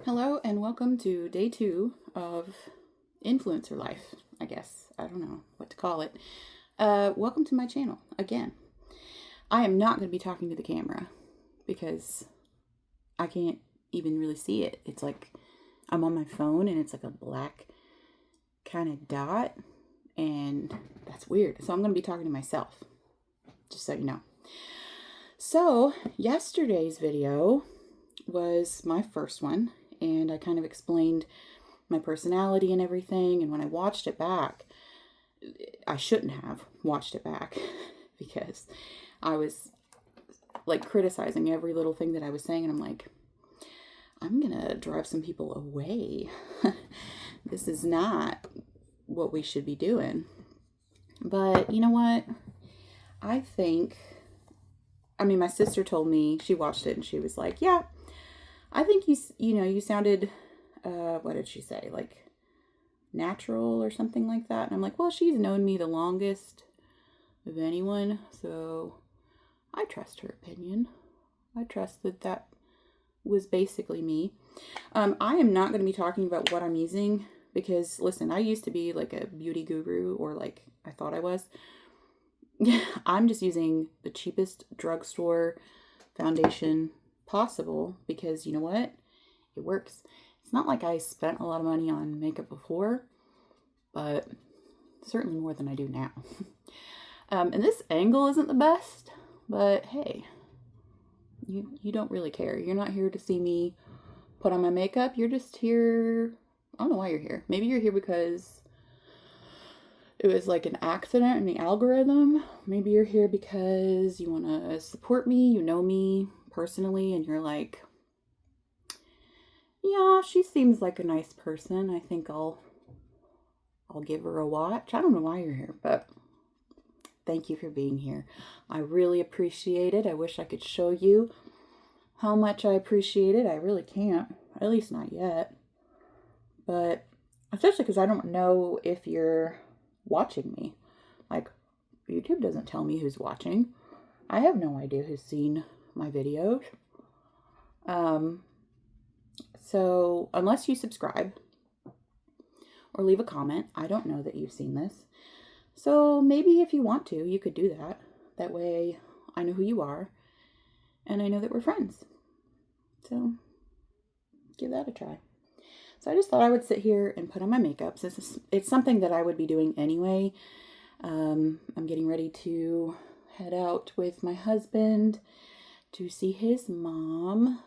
Hello and welcome to day 2 of influencer life, I guess. I don't know what to call it. Welcome to my channel again. I am not going to be talking to the camera because I can't even really see it. It's like I'm on my phone and it's like a black kind of dot, and that's weird. So I'm going to be talking to myself, just so you know. So yesterday's video was my first one, and I kind of explained my personality and everything. And when I watched it back, I shouldn't have watched it back because I was like criticizing every little thing that I was saying, and I'm like, I'm gonna drive some people away. This is not what we should be doing. But you know what? I think, my sister told me, she watched it and she was like, yeah, I think you sounded, what did she say? Like natural or something like that. And I'm like, well, she's known me the longest of anyone, so I trust her opinion. I trust that was basically me. I am not going to be talking about what I'm using because, listen, I used to be like a beauty guru, or like I thought I was. I'm just using the cheapest drugstore foundation possible because you know what? It works. It's not like I spent a lot of money on makeup before, but certainly more than I do now. And this angle isn't the best, but hey, you don't really care. You're not here to see me put on my makeup. You're just here. I don't know why you're here. Maybe you're here because it was like an accident in the algorithm. Maybe you're here because you want to support me. You know me personally, and you're like, yeah, she seems like a nice person. I think I'll give her a watch. I don't know why you're here, but thank you for being here. I really appreciate it. I wish I could show you how much I appreciate it. I really can't, at least not yet. But especially because I don't know if you're watching me. Like, YouTube doesn't tell me who's watching. I have no idea who's seen my videos. So unless you subscribe or leave a comment, I don't know that you've seen this. So maybe if you want to, you could do that. That way I know who you are and I know that we're friends. So give that a try. So I just thought I would sit here and put on my makeup since it's something that I would be doing anyway. I'm getting ready to head out with my husband to see his mom.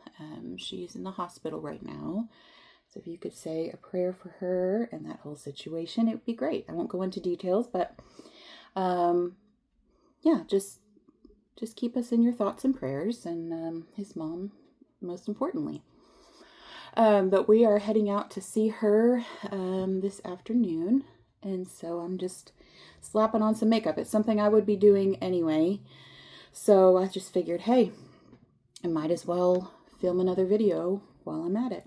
She's in the hospital right now. So if you could say a prayer for her and that whole situation, it would be great. I won't go into details, but yeah, just keep us in your thoughts and prayers, and his mom, most importantly. But we are heading out to see her this afternoon, and so I'm just slapping on some makeup. It's something I would be doing anyway, so I just figured, hey, I might as well film another video while I'm at it.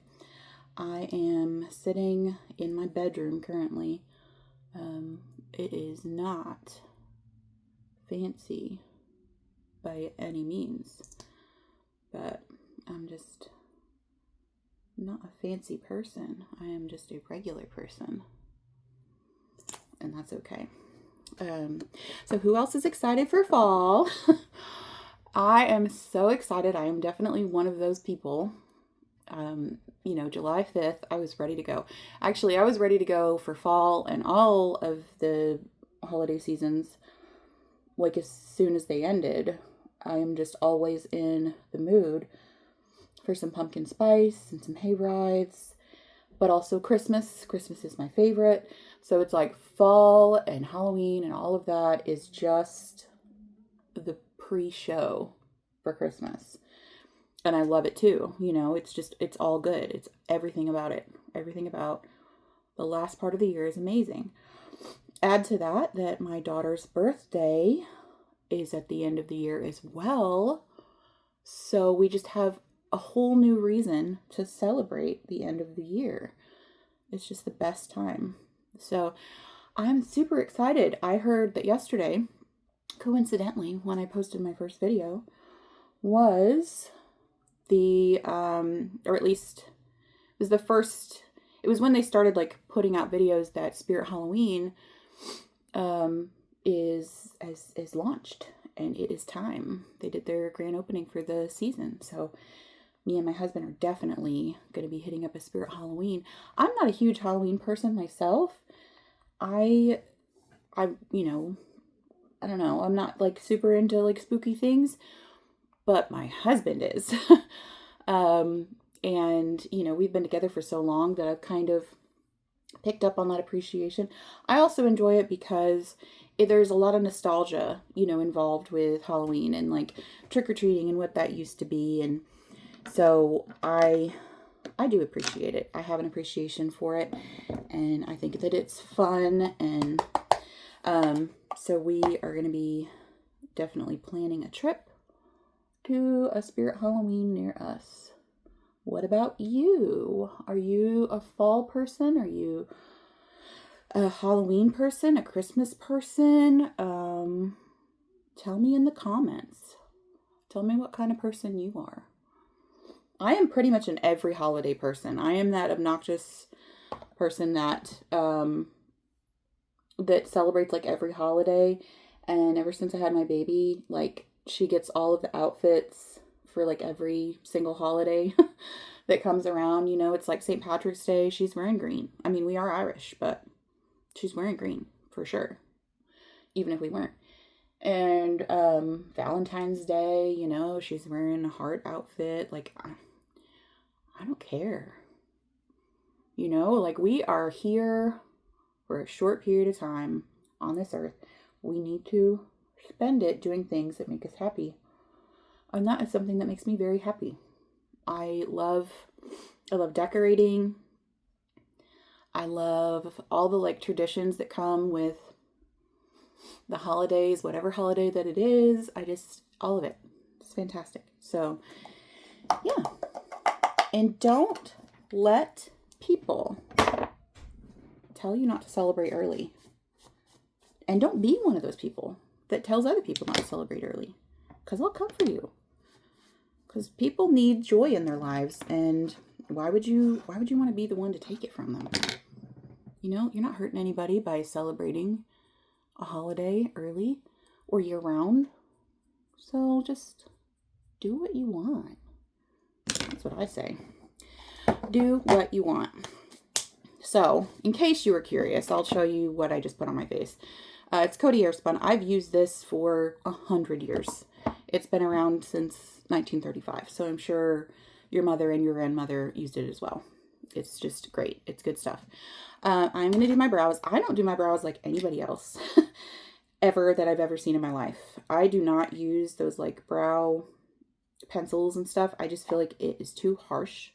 I am sitting in my bedroom currently. It is not fancy by any means, but I'm just not a fancy person. I am just a regular person, and that's okay. So who else is excited for fall? I am so excited. I am definitely one of those people. July 5th, I was ready to go. Actually, I was ready to go for fall and all of the holiday seasons, like as soon as they ended. I am just always in the mood for some pumpkin spice and some hay rides, but also Christmas. Christmas is my favorite. So it's like fall and Halloween and all of that is just the pre-show for Christmas. And I love it too. It's all good. It's everything about it. Everything about the last part of the year is amazing. Add to that my daughter's birthday is at the end of the year as well. So we just have a whole new reason to celebrate the end of the year. It's just the best time. So I'm super excited. I heard that yesterday, coincidentally, when I posted my first video, was the, or at least was the first, it was when they started like putting out videos that Spirit Halloween is launched, and it is time. They did their grand opening for the season, so me and my husband are definitely going to be hitting up a Spirit Halloween. I'm not a huge Halloween person myself. I you know, I don't know, I'm not like super into like spooky things, but my husband is. And you know, we've been together for so long that I've kind of picked up on that appreciation. I also enjoy it because there's a lot of nostalgia, you know, involved with Halloween and like trick-or-treating and what that used to be. And so I do appreciate it. I have an appreciation for it, and I think that it's fun. And so we are going to be definitely planning a trip to a Spirit Halloween near us. What about you? Are you a fall person? Are you a Halloween person? A Christmas person? Tell me in the comments. Tell me what kind of person you are. I am pretty much an every holiday person. I am that obnoxious person that that celebrates like every holiday. And ever since I had my baby, like she gets all of the outfits for like every single holiday that comes around. You know, it's like St. Patrick's Day, she's wearing green. I mean, we are Irish, but she's wearing green for sure, even if we weren't. And Valentine's Day, you know, she's wearing a heart outfit. Like, I don't care. You know, like we are here for a short period of time on this earth. We need to spend it doing things that make us happy. And that is something that makes me very happy. I love decorating. I love all the like traditions that come with the holidays, whatever holiday that it is. All of it. It's fantastic. So, yeah. And don't let people tell you not to celebrate early. And don't be one of those people that tells other people not to celebrate early. Because they'll come for you. Because people need joy in their lives, and why would you want to be the one to take it from them? You know, you're not hurting anybody by celebrating a holiday early or year round. So just do what you want. That's what I say. Do what you want. So, in case you were curious, I'll show you what I just put on my face. It's Coty Airspun. I've used this for 100 years. It's been around since 1935, so I'm sure your mother and your grandmother used it as well. It's just great. It's good stuff. I'm going to do my brows. I don't do my brows like anybody else ever that I've ever seen in my life. I do not use those like brow pencils and stuff. I just feel like it is too harsh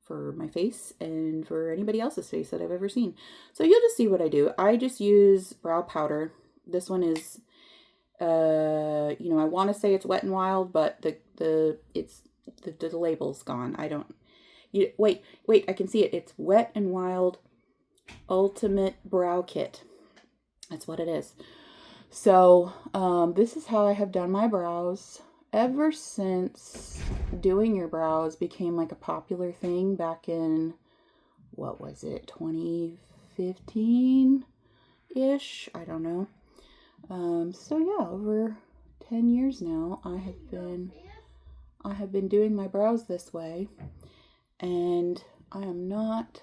for my face and for anybody else's face that I've ever seen. So you'll just see what I do. I just use brow powder. This one is, you know, I want to say it's Wet n Wild, but the label's gone. Wait, I can see it. It's Wet n Wild Ultimate Brow Kit. That's what it is. So, this is how I have done my brows ever since doing your brows became like a popular thing back in, what was it, 2015-ish? I don't know. So yeah, over 10 years now, I have been doing my brows this way, and I am not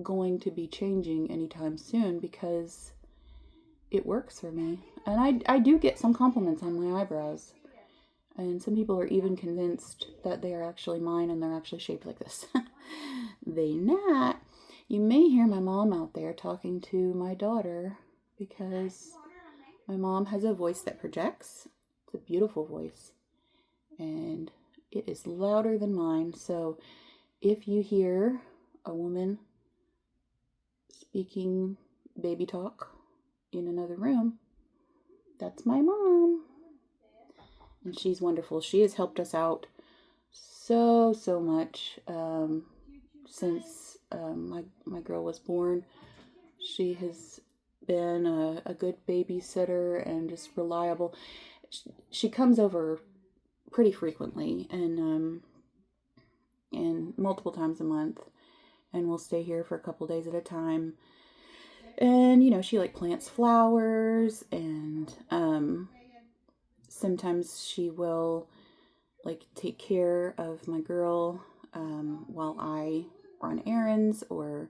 going to be changing anytime soon because it works for me. And I do get some compliments on my eyebrows. And some people are even convinced that they are actually mine and they're actually shaped like this. They not. You may hear my mom out there talking to my daughter because my mom has a voice that projects. It's a beautiful voice. And it is louder than mine. So if you hear a woman speaking baby talk in another room, that's my mom. And she's wonderful. She has helped us out so much since my girl was born. She has been a good babysitter and just reliable. She comes over pretty frequently, and multiple times a month, and we'll stay here for a couple days at a time. And, you know, she like plants flowers, and sometimes she will like take care of my girl while I run errands or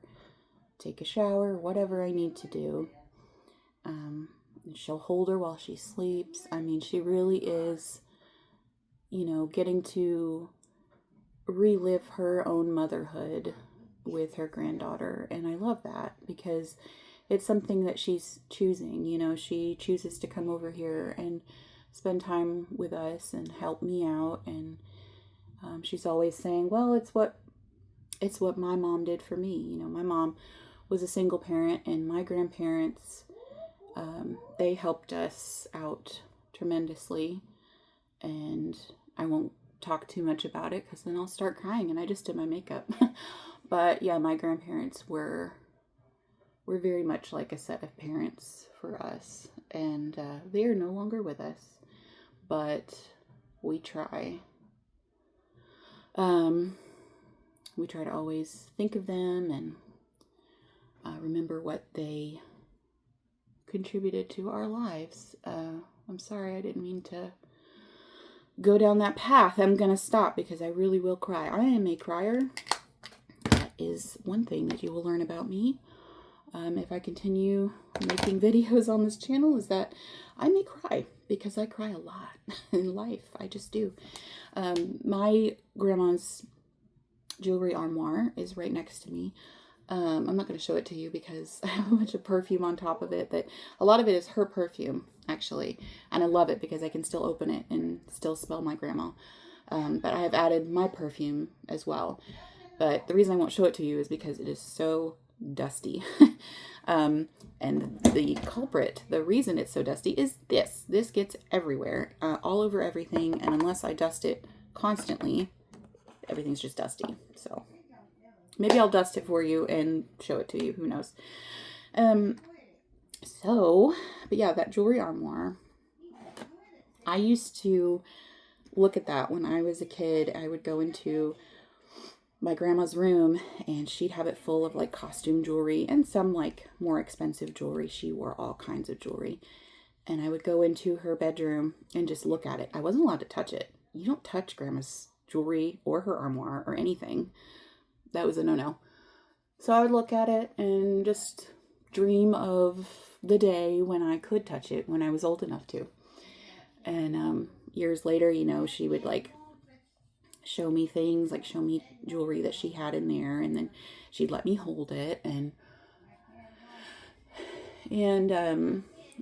take a shower, whatever I need to do. She'll hold her while she sleeps. I mean, she really is, you know, getting to relive her own motherhood with her granddaughter. And I love that because it's something that she's choosing. You know, she chooses to come over here and spend time with us and help me out. And she's always saying, well, it's what my mom did for me. You know, my mom was a single parent, and my grandparents, they helped us out tremendously. And I won't talk too much about it because then I'll start crying, and I just did my makeup. But yeah, my grandparents were very much like a set of parents for us, and they are no longer with us, but we try. We try to always think of them and remember what they contributed to our lives. I'm sorry, I didn't mean to go down that path. I'm gonna stop because I really will cry. I am a crier. That is one thing that you will learn about me if I continue making videos on this channel, is that I may cry because I cry a lot in life. I just do. My grandma's jewelry armoire is right next to me. I'm not going to show it to you because I have a bunch of perfume on top of it. That a lot of it is her perfume, actually, and I love it because I can still open it and still smell my grandma. But I have added my perfume as well. But the reason I won't show it to you is because it is so dusty. And the culprit, the reason it's so dusty is this. This gets everywhere, all over everything, and unless I dust it constantly, everything's just dusty. So maybe I'll dust it for you and show it to you. Who knows? But yeah, that jewelry armoire, I used to look at that when I was a kid. I would go into my grandma's room and she'd have it full of like costume jewelry and some like more expensive jewelry. She wore all kinds of jewelry. And I would go into her bedroom and just look at it. I wasn't allowed to touch it. You don't touch grandma's jewelry or her armoire or anything. That was a no-no. So I would look at it and just dream of the day when I could touch it, when I was old enough to. And years later, you know, she would like show me things, like show me jewelry that she had in there, and then she'd let me hold it. And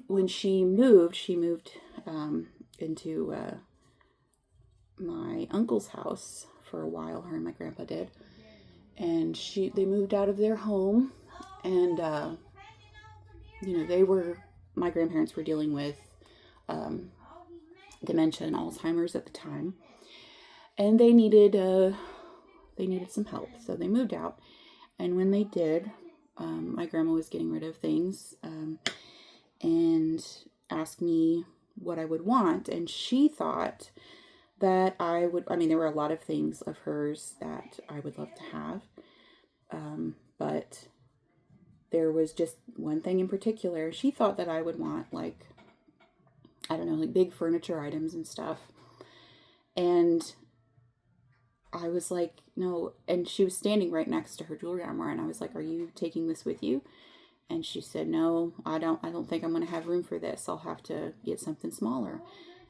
when she moved into my uncle's house for a while. Her and my grandpa did, and they moved out of their home, and you know, my grandparents were dealing with dementia and Alzheimer's at the time. And they needed some help, so they moved out. And when they did, my grandma was getting rid of things and asked me what I would want. And she thought that there were a lot of things of hers that I would love to have. But there was just one thing in particular. She thought that I would want, like, I don't know, like big furniture items and stuff. And I was like, no. And she was standing right next to her jewelry armoire, and I was like, are you taking this with you? And she said, no, I don't think I'm going to have room for this. I'll have to get something smaller.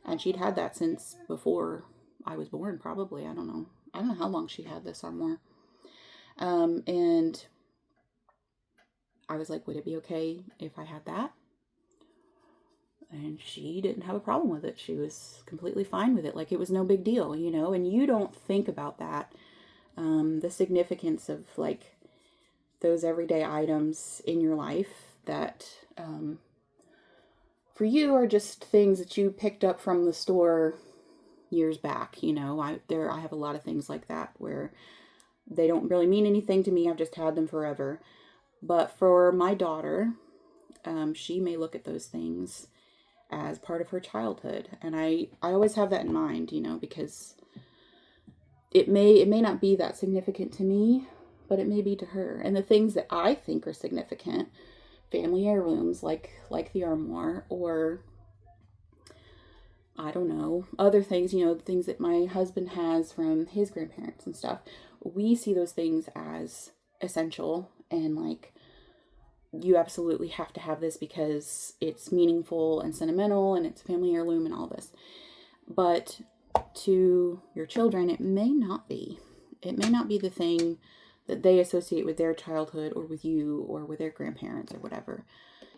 And she'd had that since before I was born, probably. I don't know how long she had this armoire. And I was like, would it be okay if I had that? And she didn't have a problem with it. She was completely fine with it. Like, it was no big deal, you know? And you don't think about that. The significance of, like, those everyday items in your life that, for you are just things that you picked up from the store years back, you know? I have a lot of things like that where they don't really mean anything to me. I've just had them forever. But for my daughter, she may look at those things as part of her childhood. And I always have that in mind, you know, because it may not be that significant to me, but it may be to her. And the things that I think are significant, family heirlooms like the armoire, or I don't know, other things, you know, things that my husband has from his grandparents and stuff, we see those things as essential and like, you absolutely have to have this because it's meaningful and sentimental and it's family heirloom and all this. But to your children, it may not be. It may not be the thing that they associate with their childhood or with you or with their grandparents or whatever.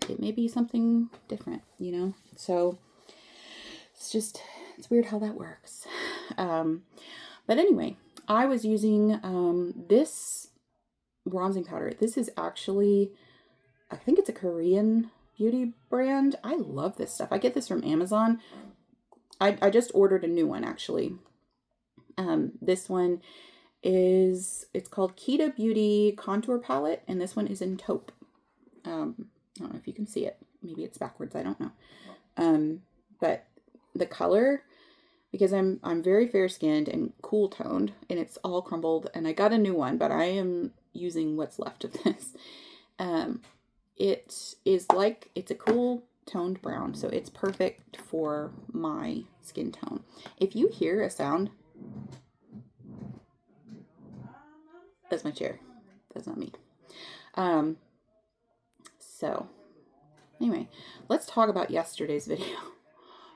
It may be something different, you know? So it's weird how that works. But anyway, I was using this bronzing powder. This is actually, I think it's a Korean beauty brand. I love this stuff. I get this from Amazon. I just ordered a new one, actually. This one it's called Kita Beauty Contour Palette, and this one is in taupe. I don't know if you can see it. Maybe it's backwards. I don't know. But the color, because I'm very fair-skinned and cool-toned, and it's all crumbled, and I got a new one, but I am using what's left of this. It is like, it's a cool toned brown, so it's perfect for my skin tone. If you hear a sound, that's my chair. That's not me. So anyway, let's talk about yesterday's video,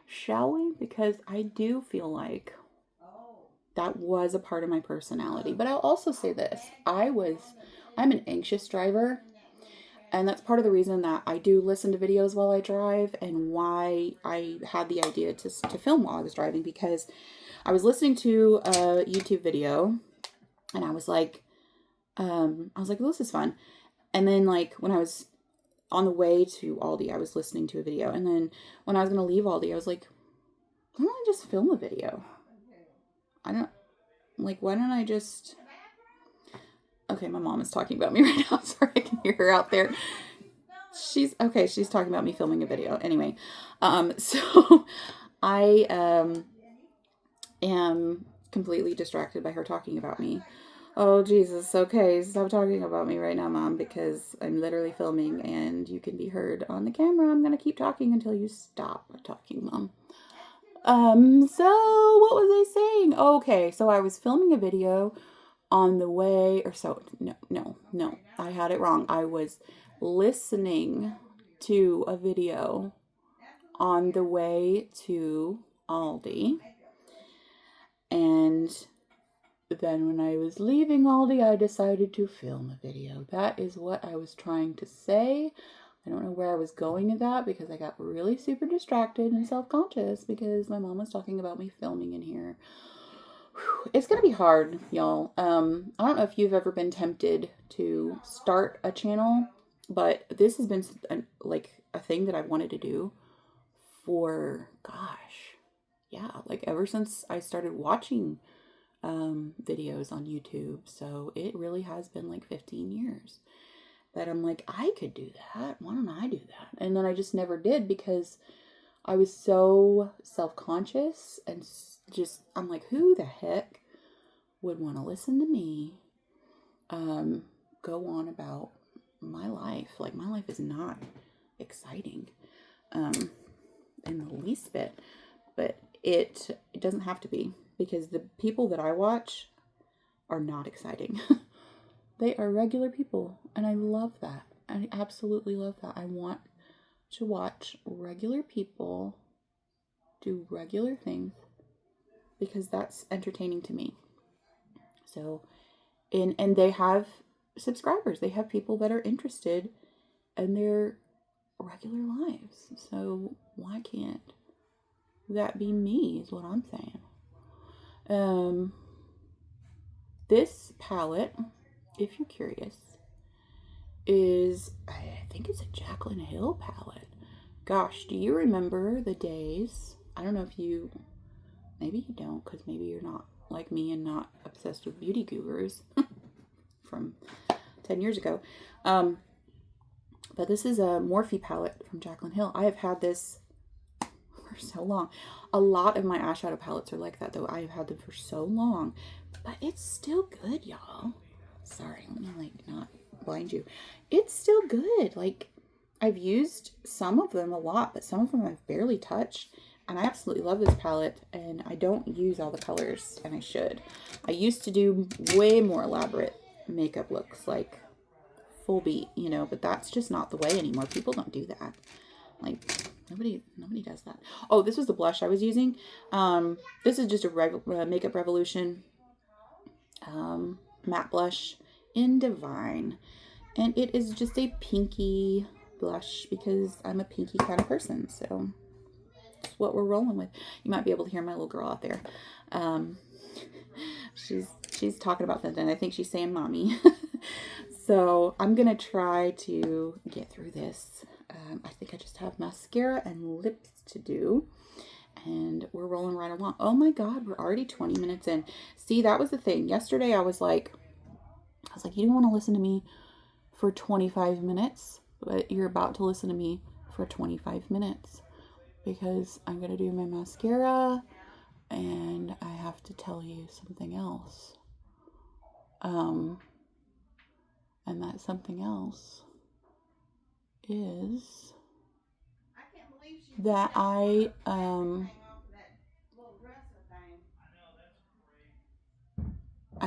shall we? Because I do feel like that was a part of my personality. But I'll also say this. I'm an anxious driver. And that's part of the reason that I do listen to videos while I drive, and why I had the idea to film while I was driving, because I was listening to a YouTube video and I was like, well, this is fun. And then like when I was on the way to Aldi, I was listening to a video. And then when I was going to leave Aldi, I was like, why don't I just film a video? Why don't I just... Okay, my mom is talking about me right now. Sorry, I can hear her out there. She's talking about me filming a video. Anyway, so I am completely distracted by her talking about me. Oh, Jesus. Okay, stop talking about me right now, Mom, because I'm literally filming and you can be heard on the camera. I'm going to keep talking until you stop talking, Mom. So what was I saying? Okay, so I was filming a video on the way, no, I had it wrong. I was listening to a video on the way to Aldi, and then when I was leaving Aldi, I decided to film a video. That is what I was trying to say. I don't know where I was going with that, because I got really super distracted and self-conscious because my mom was talking about me filming in here. It's going to be hard, y'all. I don't know if you've ever been tempted to start a channel, but this has been a thing that I've wanted to do for, ever since I started watching videos on YouTube. So it really has been like 15 years that I'm like, I could do that. Why don't I do that? And then I just never did, because I was so self-conscious and I'm like, who the heck would want to listen to me go on about my life? Like, my life is not exciting in the least bit, but it doesn't have to be, because the people that I watch are not exciting. They are regular people, and I love that. I absolutely love that. I want to watch regular people do regular things, because that's entertaining to me. So, and they have subscribers. They have people that are interested in their regular lives. So why can't that be me, is what I'm saying. This palette, if you're curious, is, I think it's a Jaclyn Hill palette. Gosh, do you remember the days? I don't know if you, maybe you don't, because maybe you're not like me and not obsessed with beauty gurus from 10 years ago. But this is a Morphe palette from Jaclyn Hill. I have had this for for so long. A lot of my eyeshadow palettes are like that, though. I've had them for so long, but it's still good, y'all. Sorry, let me like not blind you. It's still good. Like, I've used some of them a lot, but some of them I've barely touched. And I absolutely love this palette, and I don't use all the colors, and I should. I used to do way more elaborate makeup looks, like full beat, you know, but that's just not the way anymore. People don't do that. Like, nobody does that. Oh, this was the blush I was using. This is just a Makeup Revolution matte blush in Divine. And it is just a pinky blush because I'm a pinky kind of person, so that's what we're rolling with. You might be able to hear my little girl out there. She's talking about something. I think she's saying mommy. So I'm gonna try to get through this. I think I just have mascara and lips to do, and we're rolling right along. Oh my god, we're already 20 minutes in. See, that was the thing. Yesterday I was like, you don't want to listen to me for 25 minutes, but you're about to listen to me for 25 minutes because I'm gonna do my mascara and I have to tell you something else. And that something else is that I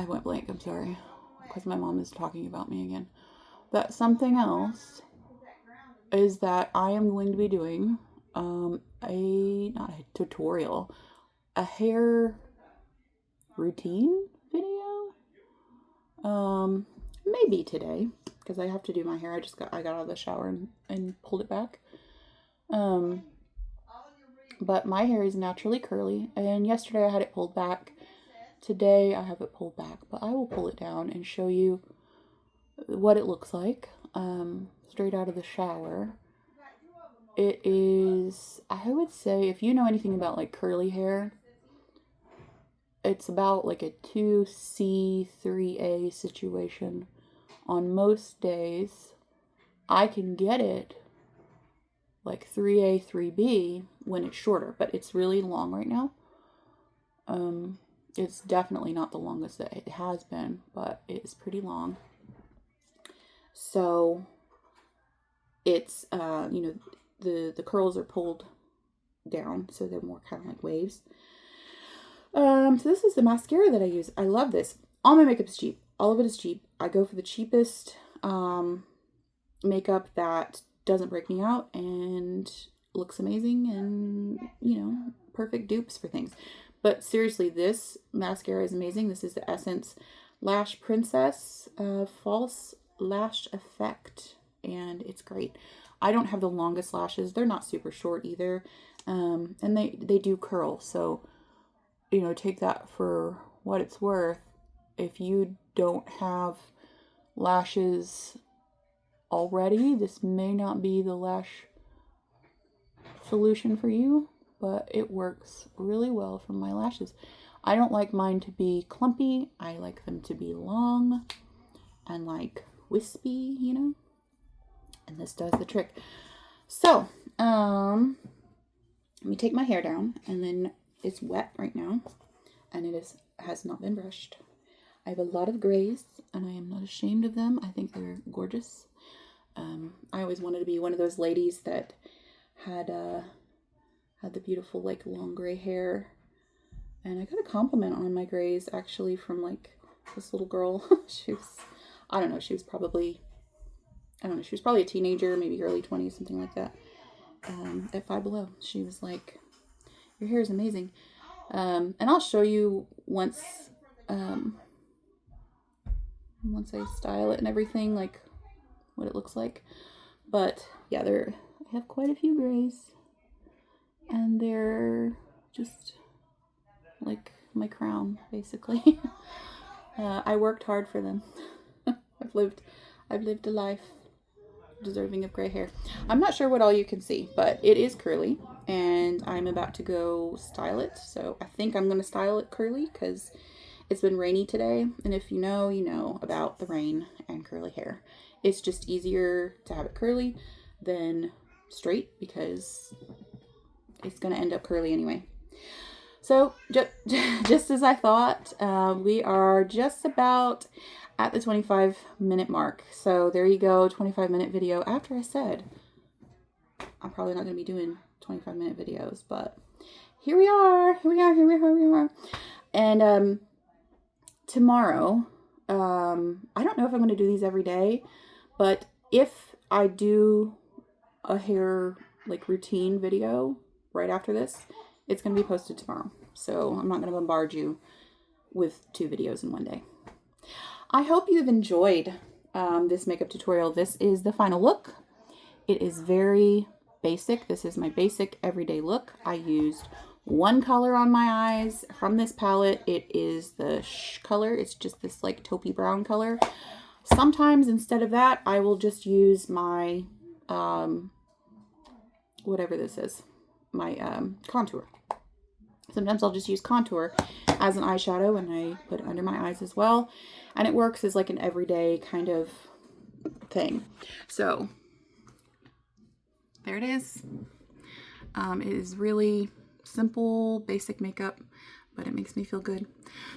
went blank, I'm sorry, because my mom is talking about me again. That something else is that I am going to be doing not a tutorial, a hair routine video. Maybe today, because I have to do my hair. I got out of the shower and pulled it back. But my hair is naturally curly, and yesterday I had it pulled back. Today I have it pulled back, but I will pull it down and show you what it looks like straight out of the shower. It is, I would say, if you know anything about like curly hair, it's about like a 2C, 3A situation. On most days, I can get it like 3A, 3B when it's shorter, but it's really long right now. It's definitely not the longest that it has been, but it is pretty long. So it's, you know, the curls are pulled down, so they're more kind of like waves. So this is the mascara that I use. I love this. All my makeup is cheap. All of it is cheap. I go for the cheapest makeup that doesn't break me out and looks amazing and, you know, perfect dupes for things. But seriously, this mascara is amazing. This is the Essence Lash Princess False Lash Effect, and it's great. I don't have the longest lashes. They're not super short either, and they do curl, so, you know, take that for what it's worth. If you don't have lashes already, this may not be the lash solution for you, but it works really well for my lashes. I don't like mine to be clumpy. I like them to be long and like wispy, you know, and this does the trick. So, let me take my hair down, and then it's wet right now, and it has not been brushed. I have a lot of grays, and I am not ashamed of them. I think they're gorgeous. I always wanted to be one of those ladies that had the beautiful, like, long gray hair. And I got a compliment on my grays, actually, from, like, this little girl. She was probably a teenager, maybe early 20s, something like that. At Five Below. She was like, your hair is amazing. And I'll show you once I style it and everything, like, what it looks like. But yeah, I have quite a few grays, and they're just like my crown, basically. I worked hard for them. I've lived a life deserving of gray hair. I'm not sure what all you can see, but it is curly, and I'm about to go style it. So I think I'm going to style it curly because it's been rainy today, and if you know, you know about the rain and curly hair. It's just easier to have it curly than straight because it's going to end up curly anyway. So just as I thought, we are just about at the 25-minute mark. So there you go, 25-minute video. After I said I'm probably not going to be doing 25-minute videos, but here we are. And tomorrow, I don't know if I'm going to do these every day, but if I do a hair like routine video right after this, it's going to be posted tomorrow. So I'm not going to bombard you with 2 videos in one day. I hope you've enjoyed this makeup tutorial. This is the final look. It is very basic. This is my basic everyday look. I used one color on my eyes from this palette. It is the color. It's just this like taupey brown color. Sometimes instead of that, I will just use my, whatever this is, my contour. Sometimes I'll just use contour as an eyeshadow, and I put it under my eyes as well. And it works as like an everyday kind of thing. So there it is. It is really simple, basic makeup, but it makes me feel good.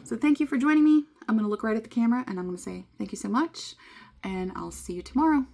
So thank you for joining me. I'm going to look right at the camera and I'm going to say thank you so much, and I'll see you tomorrow.